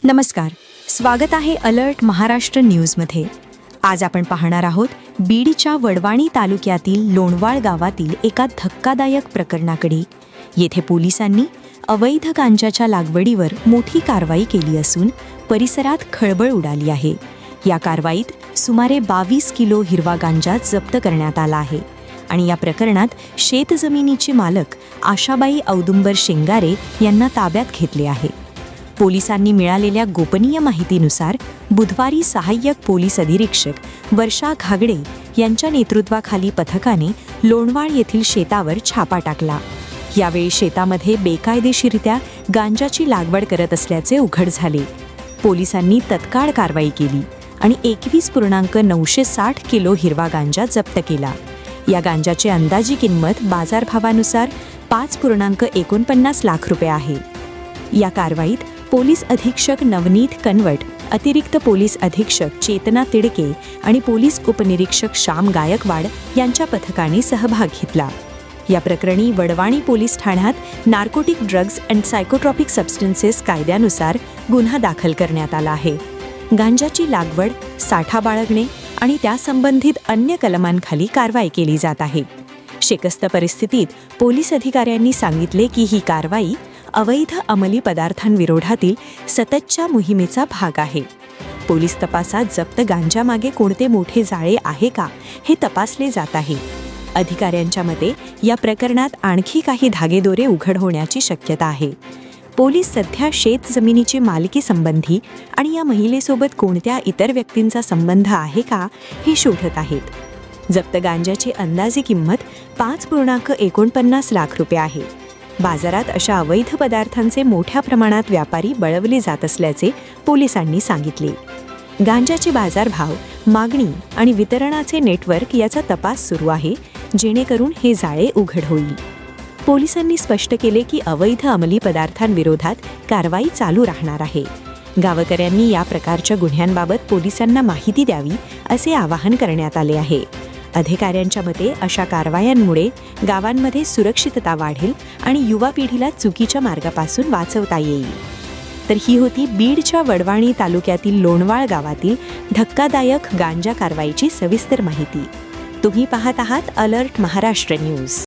नमस्कार, स्वागत आहे अलर्ट महाराष्ट्र न्यूजमध्ये। आज आपण पाहणार आहोत बीडच्या वडवाणी तालुक्यातील लोणवाळ गावातील एका धक्कादायक प्रकरणाकडे। येथे पोलिसांनी अवैध गांजाच्या लागवडीवर मोठी कारवाई केली असून परिसरात खळबळ उडाली आहे। या कारवाईत सुमारे 22 किलो हिरवा गांजा जप्त करण्यात आला आहे आणि या प्रकरणात शेतजमिनीची मालक आशाबाई औदुंबर शेंगारे यांना ताब्यात घेतले आहे। पोलिसांनी मिळालेल्या गोपनीय माहितीनुसार बुधवारी सहाय्यक पोलीस अधीक्षक वर्षा घागडे यांच्या नेतृत्वाखाली पथकाने लोणवाळ येथील शेतावर छापा टाकला। यावेळी शेतामध्ये बेकायदेशीररित्या गांजाची लागवड करत असल्याचे उघड झाले। पोलिसांनी तत्काळ कारवाई केली आणि 21.960 किलो हिरवा गांजा जप्त केला। या गांजाची अंदाजी किंमत बाजारभावानुसार 5.49 लाख रुपये आहे। या कारवाईत पोलीस अधीक्षक नवनीत कनवट, अतिरिक्त पोलीस अधीक्षक चेतना तिडके आणि पोलीस उपनिरीक्षक श्याम गायकवाड यांच्या पथकाने सहभाग घेतला। या प्रकरणी वडवाणी पोलीस ठाण्यात नार्कोटिक ड्रग्ज अँड सायकोट्रॉपिक सबस्टन्सेस कायद्यानुसार गुन्हा दाखल करण्यात आला आहे। गांजाची लागवड, साठा बाळगणे आणि त्यासंबंधित अन्य कलमांखाली कारवाई केली जात आहे। शेकस्त परिस्थितीत पोलीस अधिकाऱ्यांनी सांगितले की ही कारवाई अवैध अंमली पदार्थांविरोधातील सततच्या मोहिमेचा भाग आहे। पोलीस तपासात जप्त गांजामागे कोणते मोठे जाळे आहे का हे तपासले जात आहे। अधिकाऱ्यांच्या मते या प्रकरणात आणखी काही धागेदोरे उघड होण्याची शक्यता आहे। पोलीस सध्या शेतजमिनीची मालकी संबंधी आणि या महिलेसोबत कोणत्या इतर व्यक्तींचा संबंध आहे का हे शोधत आहेत। जप्त गांजाची अंदाजे किंमत 5.49 लाख रुपये आहे। बाजारात अशा अवैध पदार्थांचे मोठ्या प्रमाणात व्यापारी बळवले जात असल्याचे पोलिसांनी सांगितले। गांजाचे बाजारभाव, मागणी आणि वितरणाचे नेटवर्क याचा तपास सुरू आहे, जेणेकरून हे जाळे उघड होईल। पोलिसांनी स्पष्ट केले की अवैध अंमली पदार्थांविरोधात कारवाई चालू राहणार आहे। गावकऱ्यांनी या प्रकारच्या गुन्ह्यांबाबत पोलिसांना माहिती द्यावी असे आवाहन करण्यात आले आहे। अधिकाऱ्यांच्या मते अशा कारवायांमुळे गावांमध्ये सुरक्षितता वाढेल आणि युवा पिढीला चुकीच्या मार्गापासून वाचवता येईल। तर ही होती बीडच्या वडवाणी तालुक्यातील लोणवाळ गावातील धक्कादायक गांजा कारवाईची सविस्तर माहिती। तुम्ही पाहत आहात अलर्ट महाराष्ट्र न्यूज।